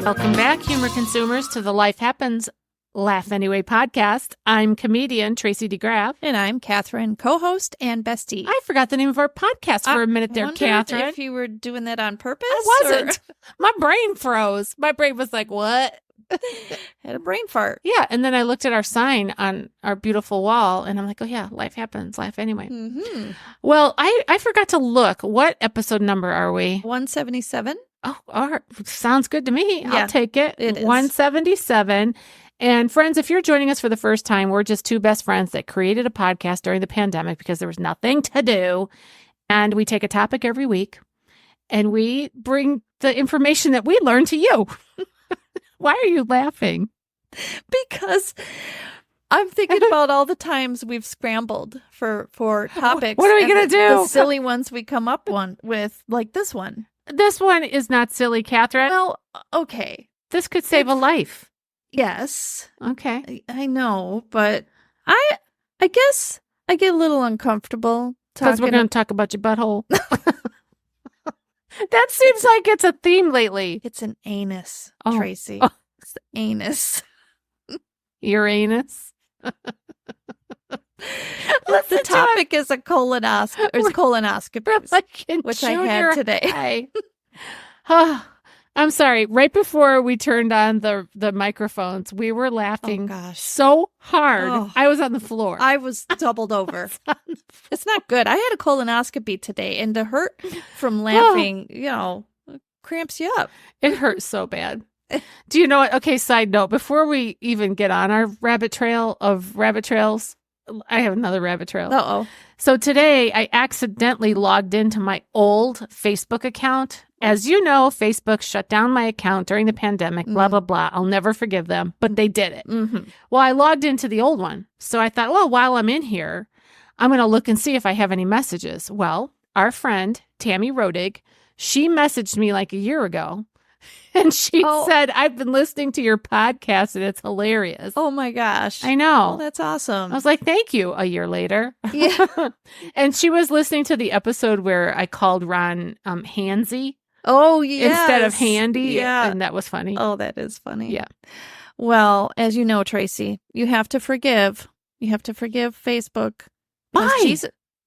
Welcome back, humor consumers, to the Life Happens, Laugh Anyway podcast. I'm comedian Tracy DeGraaf. And I'm Cathrine, co-host and bestie. I forgot the name of our podcast for a minute there, Cathrine. If you were doing that on purpose? I wasn't. My brain froze. My brain was like, what? Had a brain fart. Yeah, and then I looked at our sign on our beautiful wall, and I'm like, oh yeah, life happens, laugh anyway. Mm-hmm. Well, I forgot to look. What episode number are we? 177. Oh, all right. Sounds good to me. Yeah, I'll take it. It is. 177. And friends, if you're joining us for the first time, we're just two best friends that created a podcast during the pandemic because there was nothing to do. And we take a topic every week, and we bring the information that we learn to you. Why are you laughing? Because I'm thinking about all the times we've scrambled for topics. What are we going to do? The silly ones we come up with, like this one. This one is not silly, Cathrine. Well, okay. This could save a life. Yes. Okay. I know, but I guess I get a little uncomfortable because we're going to talk about your butthole. That seems like it's a theme lately. It's an anus, Oh. Tracy. Oh. It's the anus. Your anus? The topic is a colonoscopy, or colonoscopies, which I had today. I'm sorry. Right before we turned on the microphones, we were laughing so hard. Oh. I was on the floor. I was doubled over. It's not good. I had a colonoscopy today, and the hurt from laughing, cramps you up. It hurts so bad. Do you know what? Okay, side note. Before we even get on our rabbit trail of rabbit trails, I have another rabbit trail. Uh-oh. So today I accidentally logged into my old Facebook account. As you know, Facebook shut down my account during the pandemic, blah, blah, blah. I'll never forgive them, but they did it. Mm-hmm. Well, I logged into the old one. So I thought, well, while I'm in here, I'm going to look and see if I have any messages. Well, our friend, Tammy Rodig, she messaged me like a year ago. And she said, I've been listening to your podcast and it's hilarious. Oh my gosh. I know. Oh, that's awesome. I was like, thank you, a year later. Yeah. And she was listening to the episode where I called Ron Oh, Handsy yes. instead of Handy. Yeah. And that was funny. Oh, that is funny. Yeah. Well, as you know, Tracy, you have to forgive. You have to forgive Facebook. Why?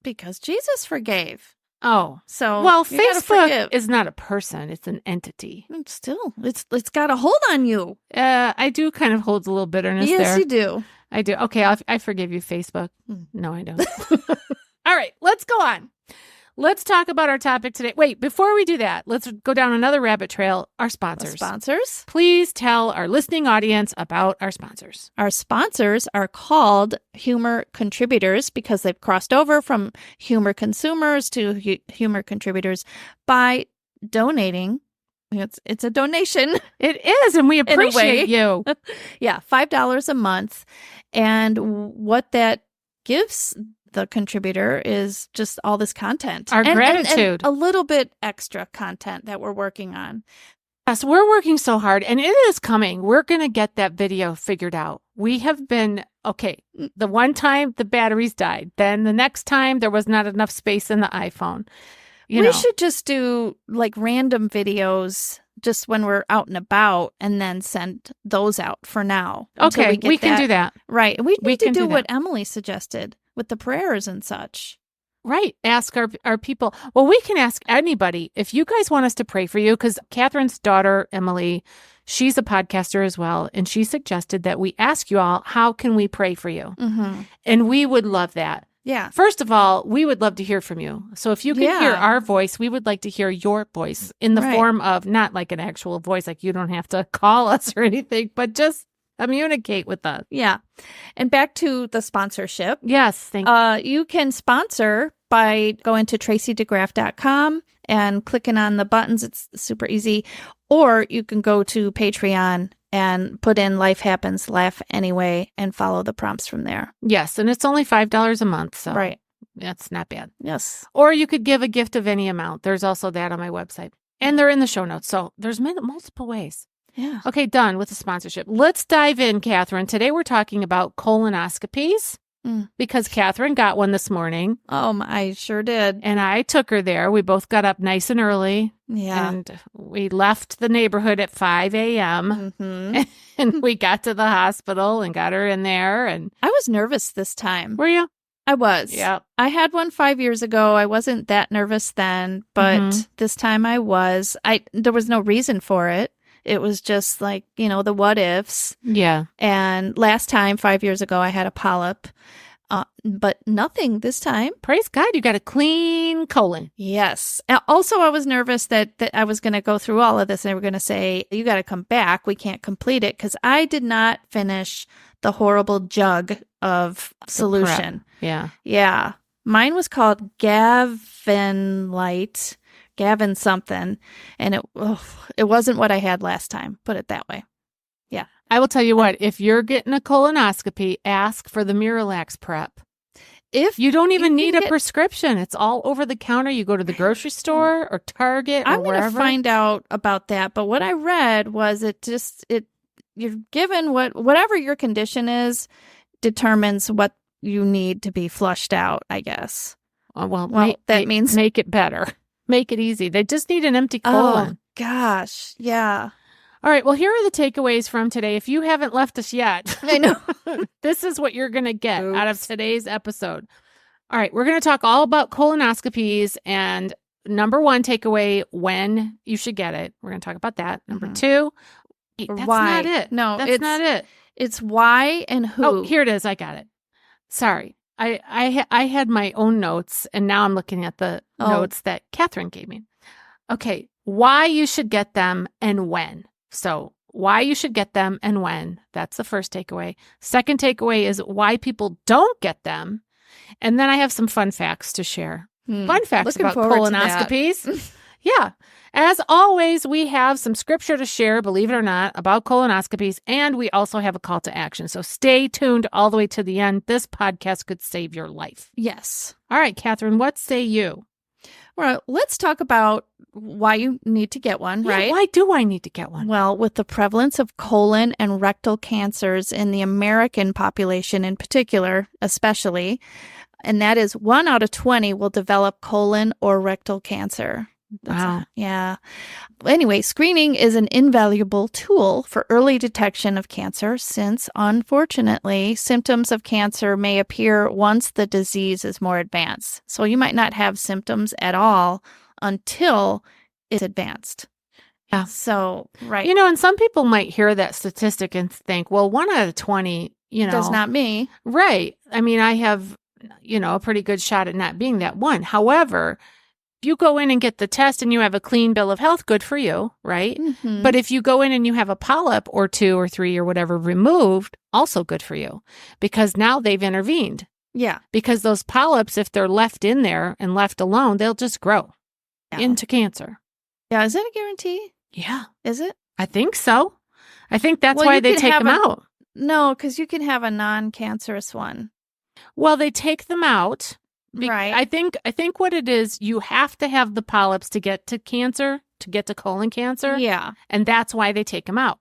Because Jesus forgave. Oh. So, well, you gotta Facebook forgive. is not a person. It's an entity. Still, it's got a hold on you. I do kind of hold a little bitterness there. Yes, you do. I do. Okay, I forgive you, Facebook. No, I don't. All right, let's go on. Let's talk about our topic today. Wait, before we do that, let's go down another rabbit trail. Our sponsors. Sponsors? Please tell our listening audience about our sponsors. Our sponsors are called humor contributors because they've crossed over from humor consumers to humor contributors by donating. It's a donation. It is, and we appreciate you. Yeah, $5 a month. And what that gives the contributor is just all this content. Our gratitude. And a little bit extra content that we're working on. Yes, we're working so hard, and it is coming. We're going to get that video figured out. We have been, the one time the batteries died. Then the next time there was not enough space in the iPhone. We should just do like random videos just when we're out and about and then send those out for now. Okay, we can do that. Right. We need to do what that. Emily suggested with the prayers and such. Right. Ask our people. Well, we can ask anybody. If you guys want us to pray for you, because Catherine's daughter, Emily, she's a podcaster as well. And she suggested that we ask you all, how can we pray for you? Mm-hmm. And we would love that. Yeah. First of all, we would love to hear from you. So if you can hear our voice, we would like to hear your voice in the form of not like an actual voice, like you don't have to call us or anything, but just communicate with us. Yeah. And back to the sponsorship. Yes. Thank you. You can sponsor by going to tracydegraaf.com and clicking on the buttons. It's super easy. Or you can go to Patreon and put in Life Happens, Laugh Anyway, and follow the prompts from there. Yes, and it's only $5 a month, so right. That's not bad. Yes. Or you could give a gift of any amount. There's also that on my website. And they're in the show notes, so there's multiple ways. Yeah. Okay, done with the sponsorship. Let's dive in, Cathrine. Today we're talking about colonoscopies. because Cathrine got one this morning. Oh, I sure did. And I took her there. We both got up nice and early. Yeah. And we left the neighborhood at 5 a.m. And we got to the hospital and got her in there. And I was nervous this time. were you? I was. Yeah. I had one 5 years ago. I wasn't that nervous then, but this time I was. There was no reason for it. It was just like, the what ifs. Yeah. And last time, 5 years ago, I had a polyp, but nothing this time. Praise God, you got a clean colon. Yes. Also, I was nervous that I was going to go through all of this and they were going to say, you got to come back. We can't complete it because I did not finish the horrible jug of solution. Yeah. Yeah. Mine was called Gavin Light. Gavin something, and it wasn't what I had last time, put it that way. Yeah. I will tell you what, if you're getting a colonoscopy, ask for the Miralax prep. If you don't even need a prescription, it's all over the counter. You go to the grocery store or Target or wherever. I'm going to find out about that, but what I read was you're given whatever your condition is determines what you need to be flushed out, I guess. That means make it better. Make it easy. They just need an empty colon. Oh, gosh. Yeah. All right. Well, here are the takeaways from today. If you haven't left us yet, I know. This is what you're going to get out of today's episode. All right. We're going to talk all about colonoscopies and number one takeaway, when you should get it. We're going to talk about that. Number two, that's why. not it. No, that's not it. It's why and who. Oh, here it is. I got it. Sorry. I had my own notes, and now I'm looking at the notes that Cathrine gave me. Okay, why you should get them and when. So why you should get them and when. That's the first takeaway. Second takeaway is why people don't get them. And then I have some fun facts to share. Fun facts about colonoscopies. Yeah. As always, we have some scripture to share, believe it or not, about colonoscopies, and we also have a call to action. So stay tuned all the way to the end. This podcast could save your life. Yes. All right, Cathrine, what say you? Well, let's talk about why you need to get one, right? Why do I need to get one? Well, with the prevalence of colon and rectal cancers in the American population in particular, especially, and that is 1 out of 20 will develop colon or rectal cancer. Wow. Yeah. Anyway, screening is an invaluable tool for early detection of cancer since, unfortunately, symptoms of cancer may appear once the disease is more advanced. So you might not have symptoms at all until it's advanced. Yeah. So, right. And some people might hear that statistic and think, well, 1 out of 20, That's not me. Right. I mean, I have, a pretty good shot at not being that one. However, if you go in and get the test and you have a clean bill of health, good for you, right? Mm-hmm. But if you go in and you have a polyp or 2 or 3 or whatever removed, also good for you because now they've intervened. Yeah. Because those polyps, if they're left in there and left alone, they'll just grow into cancer. Yeah. Is that a guarantee? Yeah. Is it? I think so. I think that's why they take them out. No, because you can have a non-cancerous one. Well, they take them out. Right. I think what it is, you have to have the polyps to get to cancer, to get to colon cancer. Yeah. And that's why they take them out.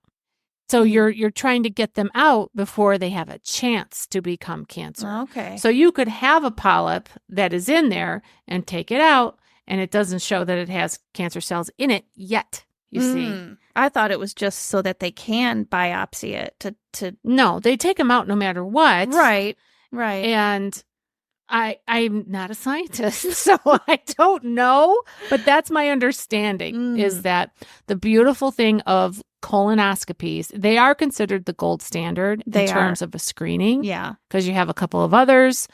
So you're trying to get them out before they have a chance to become cancer. Okay. So you could have a polyp that is in there and take it out, and it doesn't show that it has cancer cells in it yet. You see. I thought it was just so that they can biopsy it to. No, they take them out no matter what. Right. Right. And I'm not a scientist, so I don't know, but that's my understanding is that the beautiful thing of colonoscopies, they are considered the gold standard in terms of a screening. Yeah. Because you have a couple of others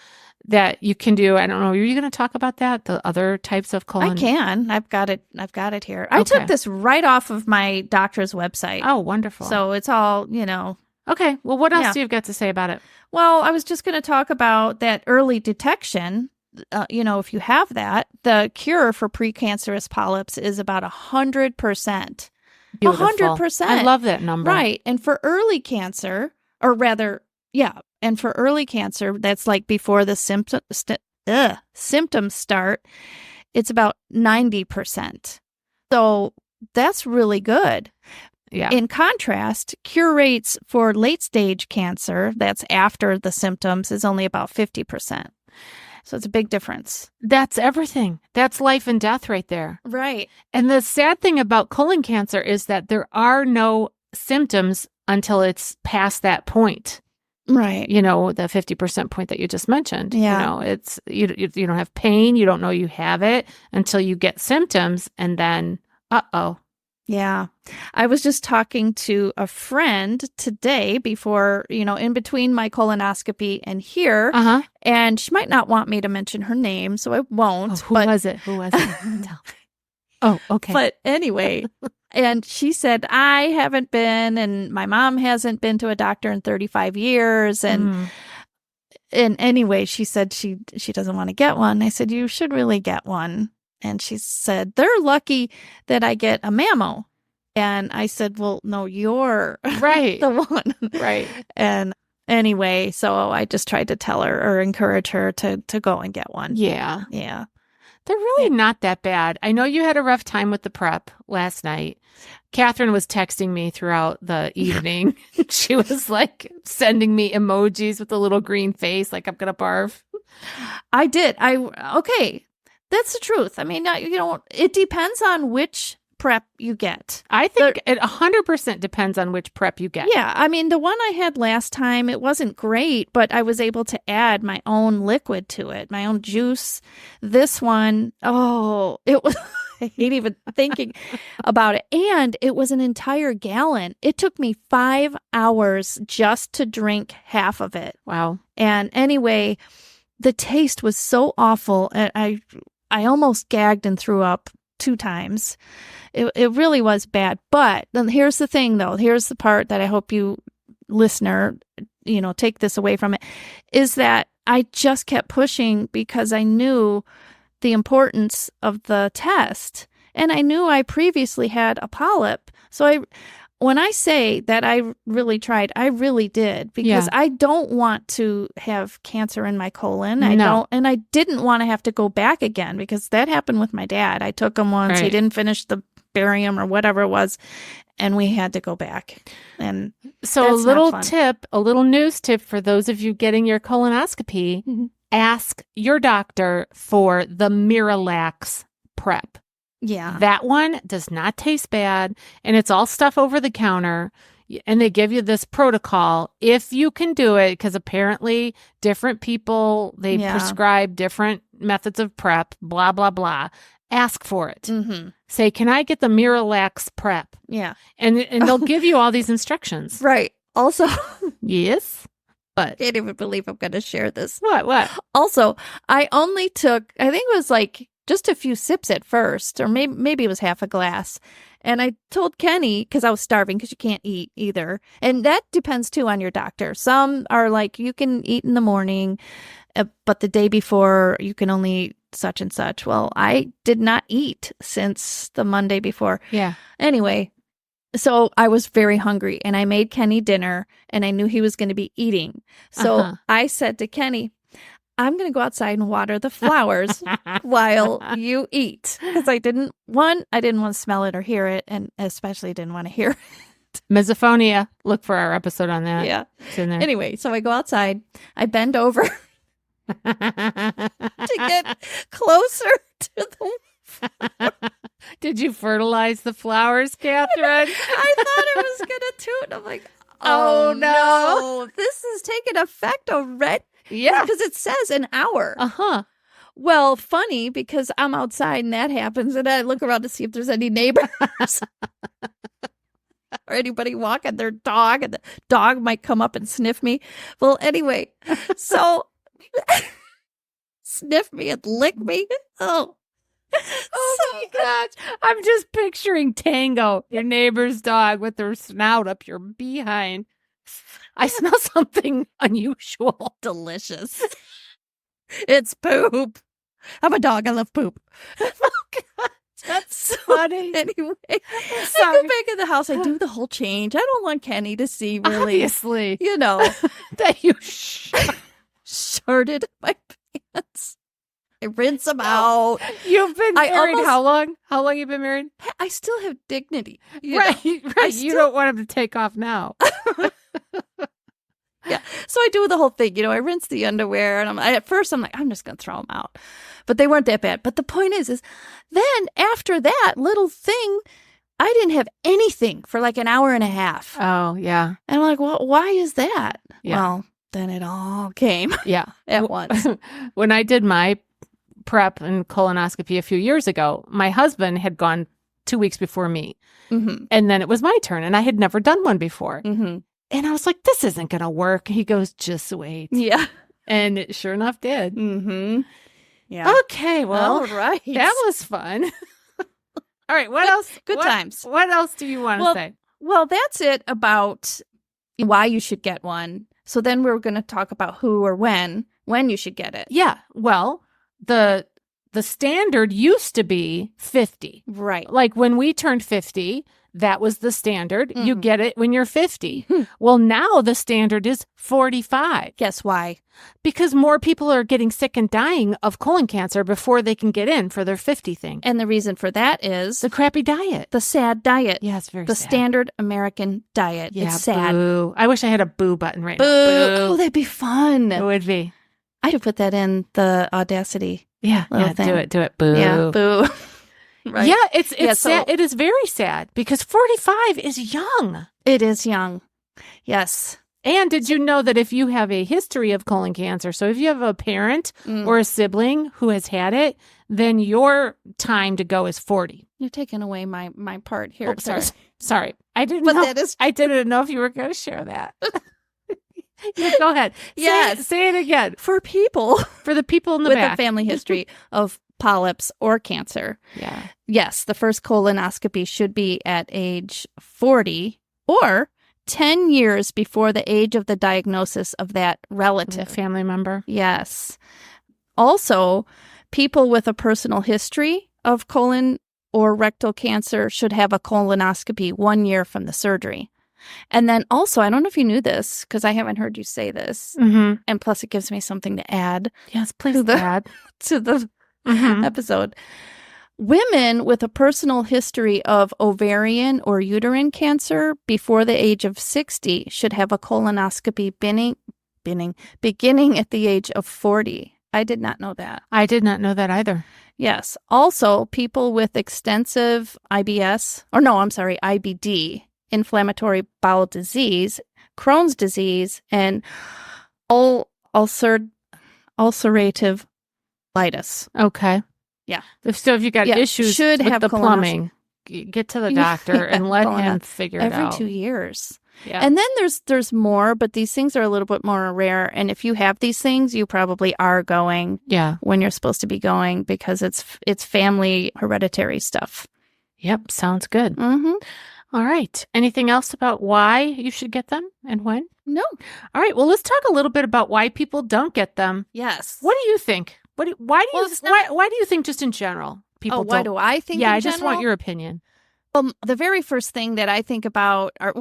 that you can do. I don't know. Are you going to talk about that? The other types of colon? I can. I've got it here. I took this right off of my doctor's website. Oh, wonderful. So it's all, Okay. Well, what else do you've got to say about it? Well, I was just going to talk about that early detection. If you have that, the cure for precancerous polyps is about 100%. 100%. I love that number. Right. And for early cancer, that's like before the symptoms start, it's about 90%. So that's really good. Yeah. In contrast, cure rates for late-stage cancer, that's after the symptoms, is only about 50%. So it's a big difference. That's everything. That's life and death right there. Right. And the sad thing about colon cancer is that there are no symptoms until it's past that point. Right. You know, the 50% point that you just mentioned. Yeah. You know, it's you don't have pain, you don't know you have it until you get symptoms, and then uh-oh. Yeah. I was just talking to a friend today before, in between my colonoscopy and here, and she might not want me to mention her name, so I won't. Oh, who was it? Tell me. Oh, okay. But anyway, and she said, I haven't been, and my mom hasn't been to a doctor in 35 years. And anyway, she said she doesn't want to get one. I said, you should really get one. And she said, they're lucky that I get a mammo. And I said, well, no, you're right. the one. Right. And anyway, so I just tried to tell her or encourage her to go and get one. Yeah. Yeah. They're really not that bad. I know you had a rough time with the prep last night. Cathrine was texting me throughout the evening. She was like sending me emojis with a little green face, like I'm going to barf. I did. Okay. That's the truth. I mean, it depends on which prep you get. I think it 100% depends on which prep you get. Yeah. I mean, the one I had last time, it wasn't great, but I was able to add my own liquid to it, my own juice. This one, it was, I hate even thinking about it. And it was an entire gallon. It took me 5 hours just to drink half of it. Wow. And anyway, the taste was so awful. I almost gagged and threw up 2 times. It really was bad. But then here's the thing, though. Here's the part that I hope you, listener, take this away from it, is that I just kept pushing because I knew the importance of the test. And I knew I previously had a polyp. So when I say that I really tried, I really did, because I don't want to have cancer in my colon. I didn't want to have to go back again, because that happened with my dad. I took him once. Right. He didn't finish the barium or whatever it was, and we had to go back. And so a little news tip for those of you getting your colonoscopy, ask your doctor for the Miralax prep. Yeah. That one does not taste bad, and it's all stuff over the counter, and they give you this protocol if you can do it, because apparently different people, they prescribe different methods of prep, blah, blah, blah. Ask for it. Mm-hmm. Say, can I get the Miralax prep? Yeah. And they'll give you all these instructions. Right. Also. Yes. What? I can't even believe I'm going to share this. What? Also, I only took, I think it was like just a few sips at first, or maybe it was half a glass. And I told Kenny, because I was starving, because you can't eat either. And that depends too on your doctor. Some are like, you can eat in the morning, but the day before you can only eat such and such. Well, I did not eat since the Monday before. Yeah. Anyway, so I was very hungry, and I made Kenny dinner, and I knew he was going to be eating. So I said to Kenny, I'm going to go outside and water the flowers while you eat. Because I didn't want to smell it or hear it, and especially didn't want to hear it. Misophonia. Look for our episode on that. Yeah. It's in there. Anyway, so I go outside. I bend over to get closer to the flower. Did you fertilize the flowers, Cathrine? I thought it was going to toot. I'm like, oh no. This is taking effect already. Yeah. Because it says an hour. Well, funny, because I'm outside and that happens, and I look around to see if there's any neighbors or anybody walking their dog, and the dog might come up and sniff me. Well, anyway, so sniff me and lick me. Oh my gosh. I'm just picturing Tango, your neighbor's dog, with her snout up your behind. I smell something unusual. Delicious. It's poop. I'm a dog. I love poop. Oh, God. That's funny. Anyway, I go back in the house. I do the whole change. I don't want Kenny to see, really. Obviously. That you shirted my pants. I rinse them out. You've been married how long? How long you been married? I still have dignity. Right. You don't want him to take off now. Yeah. So I do the whole thing. I rinse the underwear, and at first I'm like, I'm just going to throw them out. But they weren't that bad. But the point is then after that little thing, I didn't have anything for like an hour and a half. Oh, yeah. And I'm like, well, why is that? Yeah. Well, then it all came at once. When I did my prep and colonoscopy a few years ago, my husband had gone 2 weeks before me. Mm-hmm. And then it was my turn, and I had never done one before. Mm-hmm. And I was like, this isn't going to work. He goes, just wait. Yeah. And it sure enough did. Mm-hmm. Yeah. Okay, well, all right. That was fun. All right, what else? Good times. What else do you want to say? Well, that's it about why you should get one. So then we're going to talk about who or when you should get it. Yeah. Well, the standard used to be 50. Right. Like when we turned 50, that was the standard. Mm-hmm. You get it when you're 50. Well, now the standard is 45. Guess why? Because more people are getting sick and dying of colon cancer before they can get in for their 50 thing. And the reason for that is the crappy diet. The sad diet. Yeah, it's very the sad. standard American diet. Yeah, it's sad. Boo. I wish I had a boo button right Boo. now. Boo. Oh, that'd be fun. It would be. I could put that in the Audacity. Yeah, thing. Do it. Boo. Yeah, boo. Right. Yeah, it's sad. It is very sad because 45 is young. It is young. Yes. And did you know that if you have a history of colon cancer, so if you have a parent or a sibling who has had it, then your time to go is 40. You're taking away my part here. Oh, sorry. I didn't know. I didn't know if you were going to share that. Yeah, go ahead. Yes. Say it again. For people. For the people in the with back. a family history of polyps or cancer. Yeah. Yes, the first colonoscopy should be at age 40 or 10 years before the age of the diagnosis of that relative. Family member. Yes. Also, people with a personal history of colon or rectal cancer should have a colonoscopy 1 year from the surgery. And then also, I don't know if you knew this because I haven't heard you say this. Mm-hmm. And plus, it gives me something to add. Yes, please add to the episode. Women with a personal history of ovarian or uterine cancer before the age of 60 should have a colonoscopy beginning at the age of 40. I did not know that. I did not know that either. Yes. Also, people with extensive IBD, inflammatory bowel disease, Crohn's disease, and ulcerative colitis. Okay. Yeah. So if you got issues with the plumbing, get to the doctor and let him figure it out. Every 2 years. Yeah. And then there's more, but these things are a little bit more rare. And if you have these things, you probably are going when you're supposed to be going because it's family hereditary stuff. Yep. Sounds good. Mm-hmm. All right. Anything else about why you should get them and when? No. All right. Well, let's talk a little bit about why people don't get them. Yes. What do you think? Why do you think just in general people don't? Why do I think Yeah, in I just general? want your opinion. The very first thing that I think about are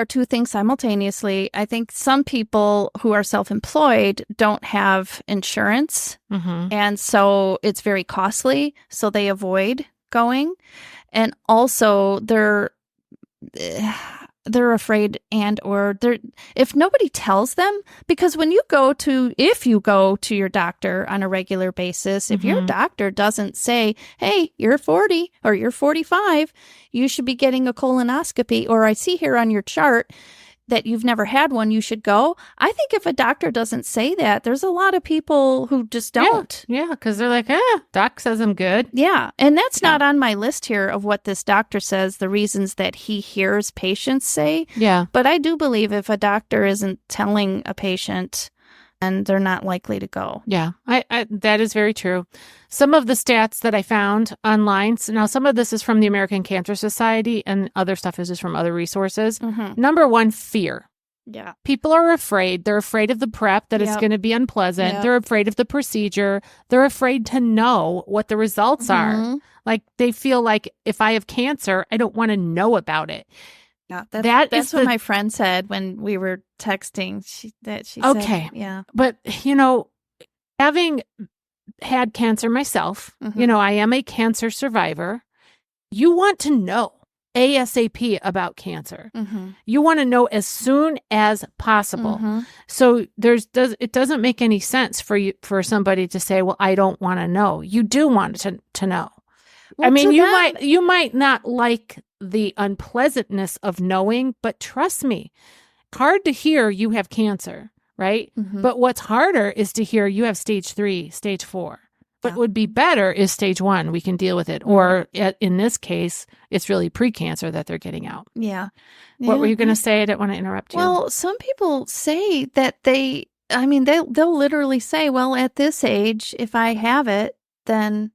two things simultaneously. I think some people who are self-employed don't have insurance, and so it's very costly, so they avoid going. And also they're afraid if nobody tells them, because if you go to your doctor on a regular basis, if your doctor doesn't say, hey, you're 40 or you're 45, you should be getting a colonoscopy, or I see here on your chart that you've never had one, you should go. I think if a doctor doesn't say that, there's a lot of people who just don't. Yeah, because they're like, doc says I'm good. Yeah, and that's not on my list here of what this doctor says, the reasons that he hears patients say. Yeah. But I do believe if a doctor isn't telling a patient, and they're not likely to go. Yeah, I that is very true. Some of the stats that I found online, so now some of this is from the American Cancer Society and other stuff is just from other resources. Number one, fear. Yeah. People are afraid. They're afraid of the prep, that it's going to be unpleasant. Yep. They're afraid of the procedure. They're afraid to know what the results are. Like they feel like if I have cancer, I don't want to know about it. Yeah, that's what my friend said when we were texting. She said, yeah. But, having had cancer myself. Mhm. You know, I am a cancer survivor. You want to know ASAP about cancer. Mhm. You want to know as soon as possible. Mhm. So it doesn't make any sense for somebody to say, well, I don't want to know. You do want to know. Well, I mean, to you them- might not like the unpleasantness of knowing, but trust me, hard to hear you have cancer, right? Mhm. But what's harder is to hear you have stage 3, stage 4. What Yeah. would be better is stage 1. We can deal with it. Or in this case, it's really precancer that they're getting out. Yeah. What were Yeah. you going to say? I didn't want to interrupt you. Well, some people say that they'll literally say, well, at this age, if I have it, then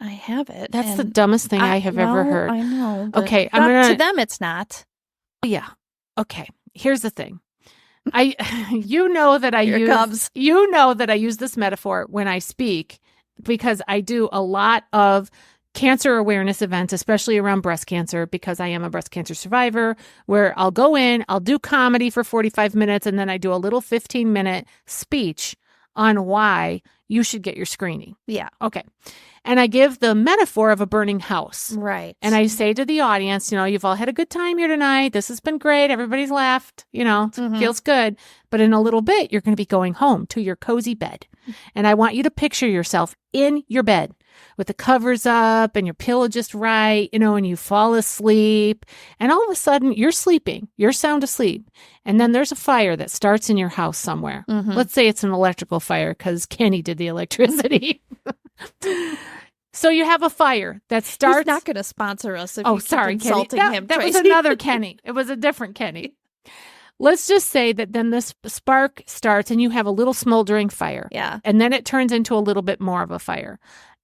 I have it. That's the And dumbest thing I have ever heard. I know. But Okay, to them, it's not. Yeah. Okay. Here's the thing. You know that I use this metaphor when I speak because I do a lot of cancer awareness events, especially around breast cancer, because I am a breast cancer survivor, where I'll go in, I'll do comedy for 45 minutes, and then I do a little 15-minute speech on why you should get your screening. Yeah. Okay. And I give the metaphor of a burning house. Right. And I say to the audience, you know, you've all had a good time here tonight. This has been great. Everybody's laughed. You know, Mhm. feels good. But in a little bit, you're going to be going home to your cozy bed. And I want you to picture yourself in your bed with the covers up and your pillow just right, you know, and you fall asleep. And all of a sudden, you're sleeping. You're sound asleep. And then there's a fire that starts in your house somewhere. Mhm. Let's say it's an electrical fire because Kenny did the electricity. So you have a fire that starts. He's not going to sponsor us. If Oh, you keep sorry, Kenny. insulting him. That was Tracy. another Kenny. It was a different Kenny. Let's just say that then this spark starts and you have a little smoldering fire. Yeah. And then it turns into a little bit more of a fire.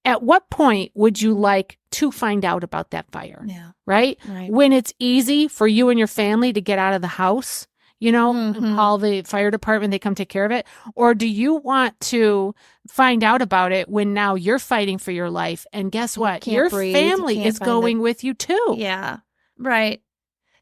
At what point would you like to find out about that fire? Yeah. Right? Right. When it's easy for you and your family to get out of the house, you know, and Mhm. call the fire department, they come take care of it? Or do you want to find out about it when now you're fighting for your life? And guess what? can't Your breathe, you family can't is find going with you too. Yeah. Right.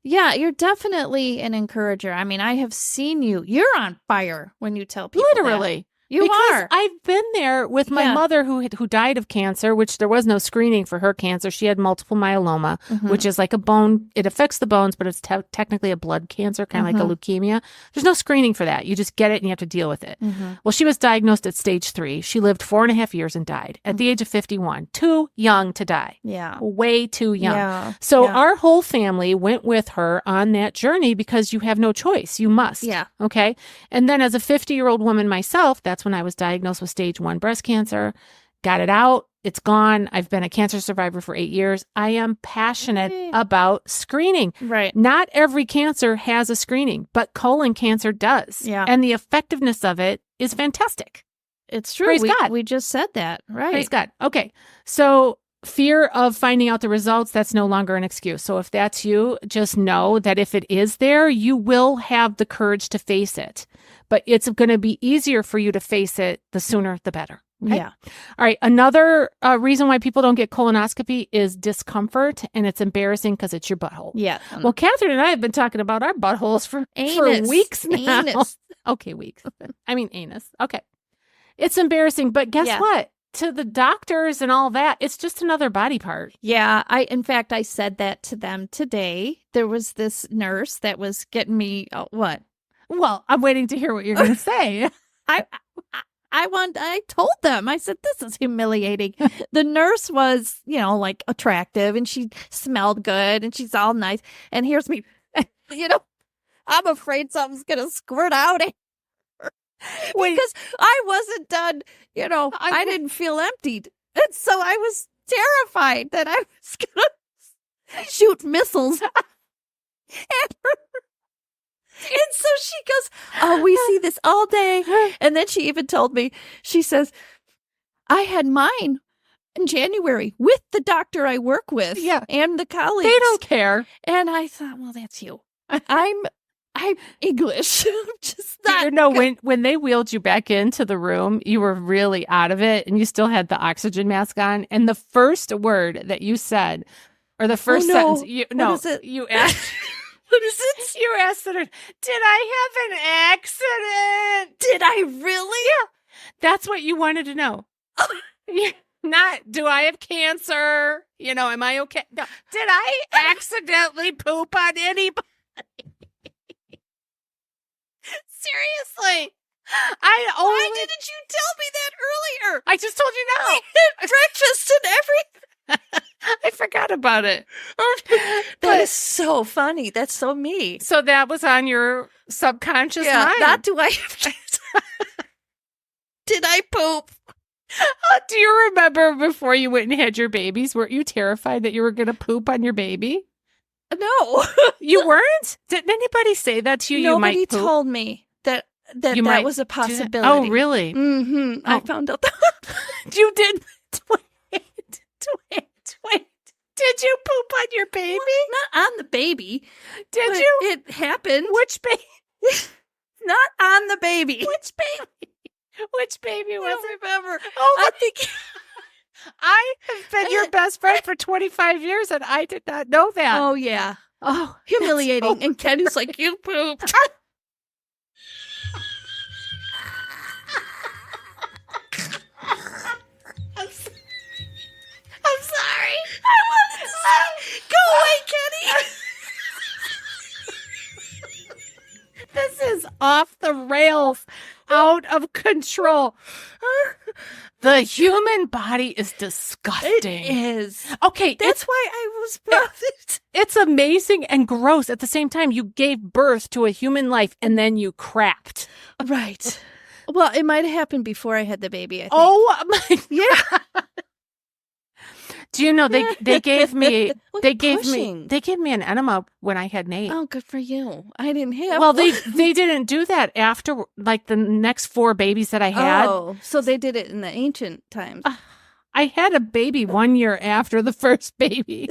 Yeah, you're definitely an encourager. I mean, I have seen you. You're on fire when you tell people that. Literally. You because are. I've been there with my Yeah. mother who died of cancer, which there was no screening for her cancer. She had multiple myeloma, Mhm. which is like a bone. It affects the bones, but it's technically a blood cancer, kind of like a leukemia. There's no screening for that. You just get it and you have to deal with it. Mhm. Well, she was diagnosed at stage 3. She lived 4.5 years and died at the age of 51. Too young to die. Yeah. Way too young. Yeah. So Yeah. our whole family went with her on that journey because you have no choice. You must. Yeah. Okay. And then as a 50-year-old woman myself, that's when I was diagnosed with stage 1 breast cancer. Got it out. It's gone. I've been a cancer survivor for 8 years. I am passionate Yay. about screening. Right. Not every cancer has a screening, but colon cancer does. Yeah. And the effectiveness of it is fantastic. It's true. Praise God. We just said that. Right. Praise God. Okay. So fear of finding out the results, that's no longer an excuse. So if that's you, just know that if it is there, you will have the courage to face it. But it's going to be easier for you to face it the sooner, the better. Okay? Yeah. All right. Another reason why people don't get colonoscopy is discomfort, and it's embarrassing because it's your butthole. Yeah. Well, Catherine and I have been talking about our buttholes for Anus. weeks now. Anus. Okay, weeks. I mean, anus. Okay. It's embarrassing, but guess Yeah. what? To the doctors and all that, it's just another body part. Yeah, in fact, I said that to them today. There was this nurse that was getting me, what? Well, I'm waiting to hear what you're going to say. I told them, I said, this is humiliating. The nurse was, like attractive and she smelled good and she's all nice. And here's me, I'm afraid something's going to squirt out. Wait. Because I wasn't done, I didn't feel emptied. And so I was terrified that I was going to shoot missiles at her. And so she goes, oh, we see this all day. And then she even told me, she says, I had mine in January with the doctor I work with and the colleagues. They don't care. And I thought, well, that's you. I'm English. I'm just not. When they wheeled you back into the room, you were really out of it and you still had the oxygen mask on. And the first word that you said, or the first sentence, you asked. What is it? You asked her, did I have an accident? Did I really? Yeah. That's what you wanted to know. Not, do I have cancer? Am I okay? No. Did I accidentally poop on anybody? Seriously. Why didn't you tell me that earlier? I just told you now. We had breakfast and everything. I forgot about it. That is so funny. That's so me. So that was on your subconscious mind. Not do I have cancer. Did I poop? Do you remember before you went and had your babies, were you terrified that you were going to poop on your baby? No. You weren't? Didn't anybody say that to you? Nobody you might poop? told me that was a possibility. Oh, really? Mm-hmm. Oh. I found out that. You did. Wait. Did you poop on your baby? Not on the baby. Did you? It happened. Which baby? Not on the baby. Which baby? Which baby was it? I don't remember. Oh, I think I have been your best friend for 25 years, and I did not know that. Oh, yeah. Oh, humiliating. And Kenny's like, you pooped. I'm sorry. I wanted to say, go away, Kenny. This is off the rails, out of control. The human body is disgusting. It is. Okay, that's why I was brought it's amazing and gross at the same time. You gave birth to a human life and then you cracked. Right. Well, it might have happened before I had the baby, I think. Oh my yeah. Do you know they gave me they gave me an enema when I had Nate. Oh, good for you. I didn't have Well, one. they didn't do that after like the next 4 babies that I had. Oh, so they did it in the ancient times. I had a baby 1 year after the first baby.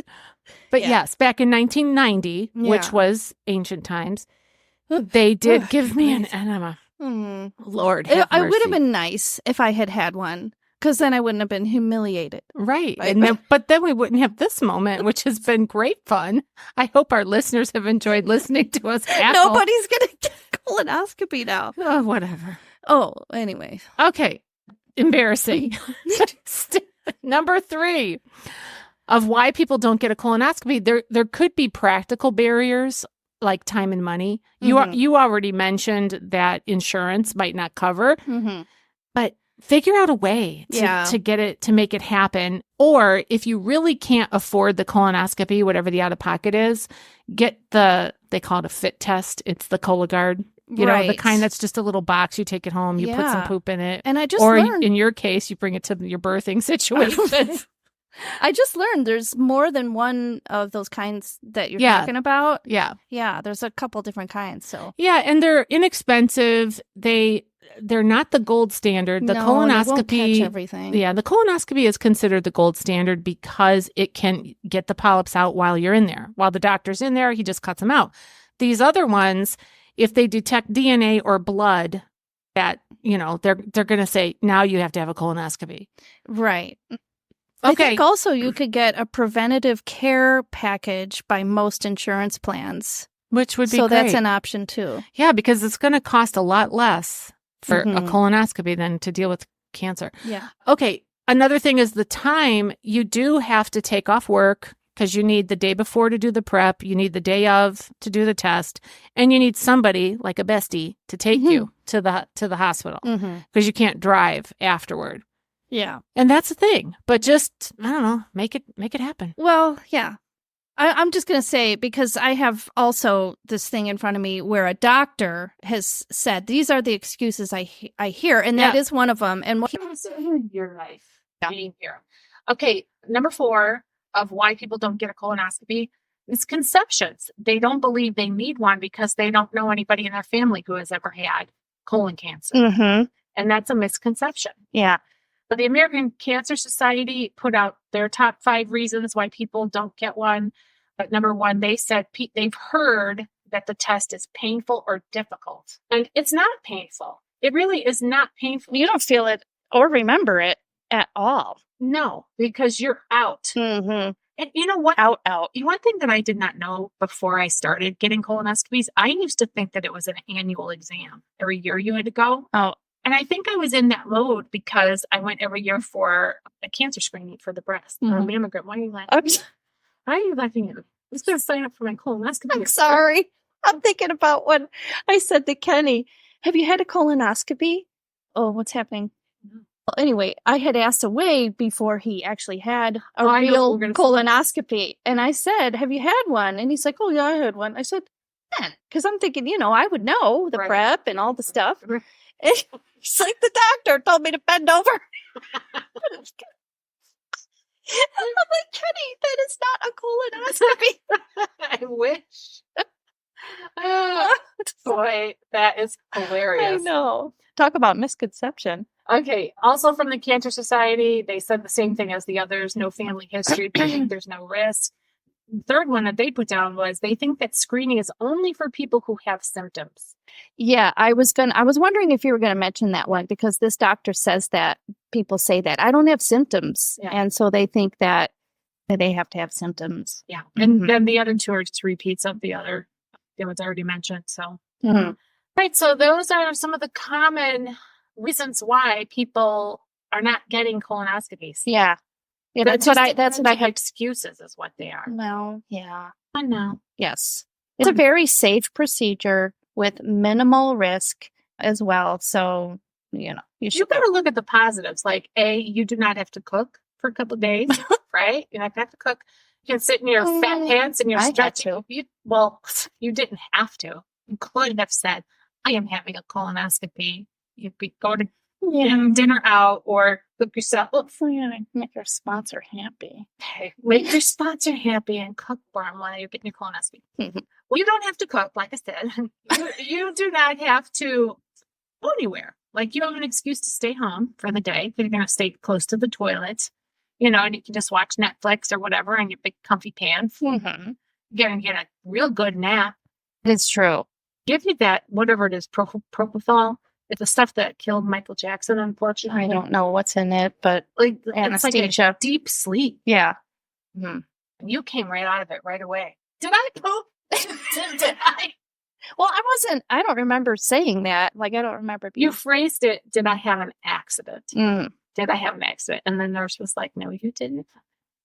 But yes, back in 1990, which was ancient times, they did give me an enema. Lord have I mercy. would have been nice if I had one. Because then I wouldn't have been humiliated. Right. But then we wouldn't have this moment, which has been great fun. I hope our listeners have enjoyed listening to us. Nobody's going to get a colonoscopy now. Oh, whatever. Oh, anyway. Okay. Embarrassing. Number 3 of why people don't get a colonoscopy. There could be practical barriers like time and money. You already mentioned that insurance might not cover, but figure out a way to get it, to make it happen. Or if you really can't afford the colonoscopy, whatever the out-of-pocket is, get they call it a fit test. It's the Cologuard, you know, the kind that's just a little box. You take it home, you put some poop in it. And I just learned. In your case, you bring it to your birthing situation. I just learned there's more than one of those kinds that you're talking about. Yeah. Yeah, there's a couple different kinds. So yeah, and they're inexpensive. They're not the gold standard. The colonoscopy, won't catch everything. Yeah, the colonoscopy is considered the gold standard because it can get the polyps out while you're in there. While the doctor's in there, he just cuts them out. These other ones, if they detect DNA or blood, that they're going to say now you have to have a colonoscopy. Right. Okay. I think also you could get a preventative care package by most insurance plans, which would be so great. That's an option too. Yeah, because it's going to cost a lot less for a colonoscopy than to deal with cancer. Yeah. Okay. Another thing is the time. You do have to take off work because you need the day before to do the prep. You need the day of to do the test, and you need somebody like a bestie to take you to the hospital because you can't drive afterward. Yeah. And that's the thing. But just, I don't know, make it happen. Well, yeah. I'm just going to say, because I have also this thing in front of me where a doctor has said, these are the excuses I hear, and that is one of them. And what your life being here. Okay, number 4 of why people don't get a colonoscopy is misconceptions. They don't believe they need one because they don't know anybody in their family who has ever had colon cancer. And that's a misconception. Yeah. But the American Cancer Society put out their top 5 reasons why people don't get one. But number 1, they said they've heard that the test is painful or difficult. And it's not painful. It really is not painful. You don't feel it or remember it at all. No, because you're out. And you know what? Out. One thing that I did not know before I started getting colonoscopies, I used to think that it was an annual exam. Every year you had to go. Oh, And I think I was in that mode because I went every year for a cancer screening for the breast or a mammogram. Why are you laughing? Why are you laughing at me? I was going to sign up for my colonoscopy. I'm sorry. I'm thinking about when I said to Kenny, have you had a colonoscopy? Oh, what's happening? No. Well, anyway, I had asked away before he actually had a I know real what we're gonna colonoscopy. And I said, have you had one? And he's like, oh, yeah, I had one. I said, man, because I'm thinking, I would know the prep and all the stuff. Right. And it's like the doctor told me to bend over. I'm like, Kenny, that is not a colonoscopy. I wish. Boy, that is hilarious. I know. Talk about misconception. Okay. Also from the Cancer Society, they said the same thing as the others. No family history. There's no risk. The third one that they put down was they think that screening is only for people who have symptoms. Yeah, I was wondering if you were going to mention that one because this doctor says that people say that I don't have symptoms. Yeah. And so they think that they have to have symptoms. Yeah. And then the other two are just repeats of the other that was already mentioned. So, right. So those are some of the common reasons why people are not getting colonoscopies. Yeah. Yeah, that's what I have. Excuses is what they are. Well, yeah. I know. Yes. It's a very safe procedure with minimal risk as well. So, you got to look at the positives. Like, you do not have to cook for a couple of days, right? You don't have to cook. You can sit in your fat pants and your stretch. You didn't have to. You could have said, I am having a colonoscopy. You could go to dinner out or cook yourself. Make your sponsor happy. Okay. Make your sponsor happy and cook for them while you're getting your colonoscopy. Well, you don't have to cook, like I said. You do not have to go anywhere. Like, you have an excuse to stay home for the day. You're going to stay close to the toilet, and you can just watch Netflix or whatever in your big comfy pants. You're going to get a real good nap. It's true. Give you that, whatever it is, propofol. It's the stuff that killed Michael Jackson, unfortunately. I don't know what's in it, but anesthesia. It's like a deep sleep. Yeah. You came right out of it right away. Did I poop? Did I? Well, I don't remember saying that. Like, I don't remember. You phrased it, did I have an accident? Did I have an accident? And the nurse was like, no, you didn't.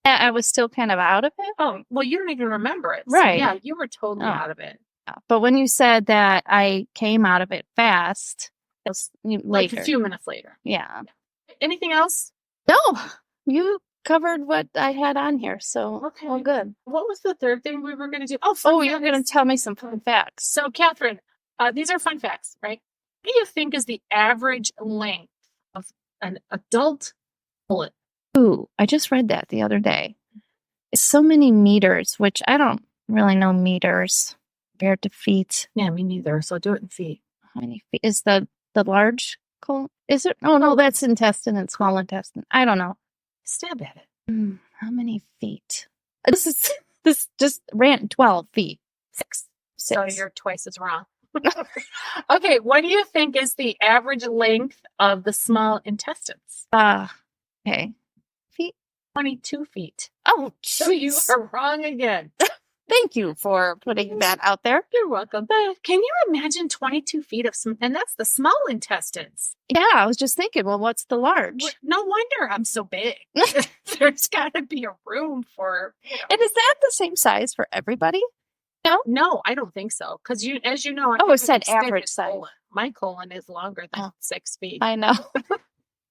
I was still kind of out of it. Oh, well, you don't even remember it. Right. So, yeah, you were totally out of it. But when you said that I came out of it fast, it was later. Like a few minutes later. Yeah. Anything else? No, you covered what I had on here. So, okay. Well, good. What was the third thing we were going to do? You're going to tell me some fun facts. So, Cathrine, these are fun facts, right? What do you think is the average length of an adult bullet? Ooh, I just read that the other day. It's so many meters, which I don't really know meters compared to feet. Yeah, me neither. So do it in feet. How many feet is the large colon? Is it? Oh, no, that's intestine and small intestine. I don't know. Stab at it. How many feet? This just ran 12 feet. 6. So you're twice as wrong. Okay, what do you think is the average length of the small intestines? Okay. Feet? 22 feet. Oh, so you are wrong again. Thank you for putting that out there. You're welcome. Can you imagine 22 feet of and that's the small intestines? Yeah, I was just thinking, well, what's the large? No wonder I'm so big. There's got to be a room for. And is that the same size for everybody? No, I don't think so. Because as you know, it said average size. Colon. My colon is longer than 6 feet. I know.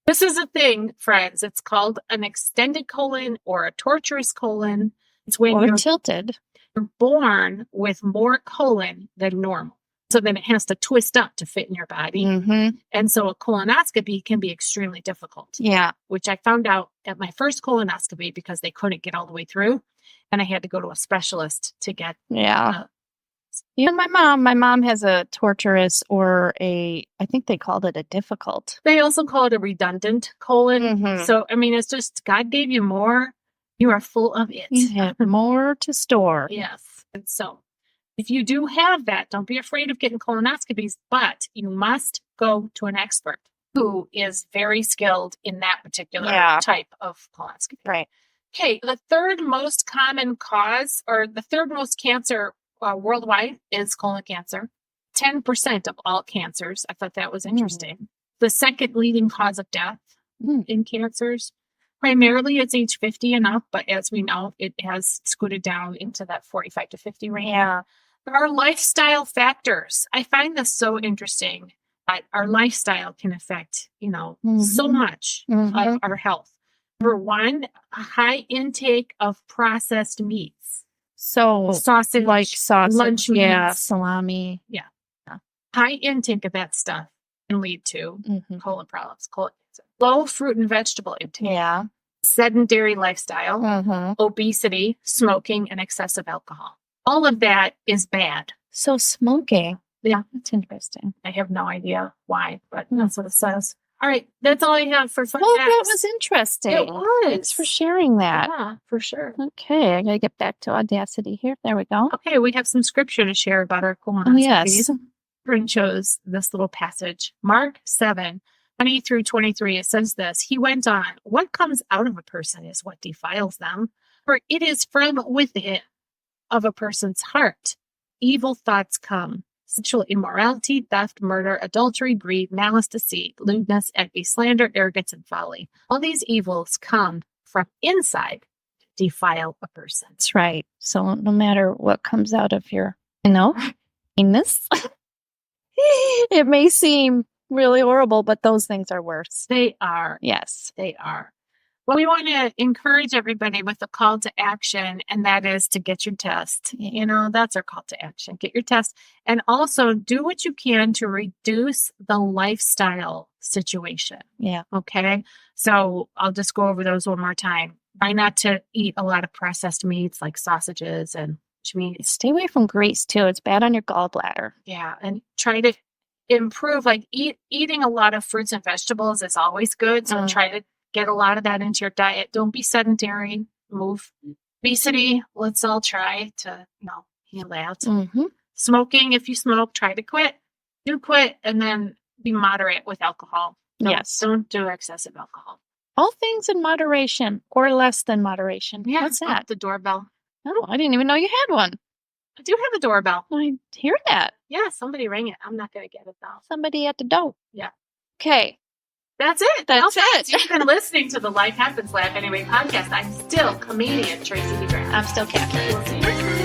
This is a thing, friends. It's called an extended colon or a tortuous colon. It's when you're tilted. You're born with more colon than normal. So then it has to twist up to fit in your body. And so a colonoscopy can be extremely difficult. Yeah. Which I found out at my first colonoscopy because they couldn't get all the way through. And I had to go to a specialist to get. Yeah. Even my mom has a tortuous or I think they called it a difficult. They also call it a redundant colon. So, I mean, it's just God gave you more. You are full of it. You have more to store. Yes. And so if you do have that, don't be afraid of getting colonoscopies, but you must go to an expert who is very skilled in that particular type of colonoscopy. Right. Okay. The third most common cause or the third most cancer worldwide is colon cancer. 10% of all cancers. I thought that was interesting. the second leading cause of death in cancers. Primarily, it's age 50 and up, but as we know, it has scooted down into that 45 to 50 range. Yeah. There are lifestyle factors. I find this so interesting that our lifestyle can affect, so much of our health. Number one, a high intake of processed meats. So Sausage, like sausage, lunch meats. salami. High intake of that stuff can lead to colon problems, colon cancer. Low fruit and vegetable intake. Yeah. Sedentary lifestyle, obesity, smoking, and excessive alcohol. All of that is bad. So smoking. Yeah. That's interesting. I have no idea why, but that's what it says. All right. That's all I have for fun Well, facts. that was interesting. It was. Thanks for sharing that. Yeah, for sure. Okay, I gotta get back to Audacity here. There we go. Okay, we have some scripture to share about our colonoscopies. Oh, yes. Cathrine chose this little passage. Mark 7:20 through 23. It says this. He went on, what comes out of a person is what defiles them, for it is from within of a person's heart. Evil thoughts come. Sexual immorality, theft, murder, adultery, greed, malice, deceit, lewdness, envy, slander, arrogance, and folly. All these evils come from inside to defile a person. That's right. So no matter what comes out of your, penis, it may seem really horrible, but those things are worse. They are. Yes. They are. Well, we want to encourage everybody with a call to action, and that is to get your test. That's our call to action. Get your test. And also do what you can to reduce the lifestyle situation. Yeah. Okay. So I'll just go over those one more time. Try not to eat a lot of processed meats like sausages and meat. Stay away from grease too. It's bad on your gallbladder. Yeah. And try to improve, eating a lot of fruits and vegetables is always good. So try to get a lot of that into your diet. Don't be sedentary. Move. Obesity, let's all try to, heal that. Smoking, if you smoke, try to quit. Do quit, and then be moderate with alcohol. Don't do excessive alcohol. All things in moderation, or less than moderation. Yeah, what's that? The doorbell. Oh, I didn't even know you had one. I do have a doorbell. I hear that. Yeah, somebody rang it. I'm not going to get it, though. Somebody at the door. Yeah. Okay. That's it. That's it. You've been listening to the Life Happens Laugh Anyway podcast. I'm still comedian Tracy DeGraaf. I'm still Cathrine. We'll see you next time.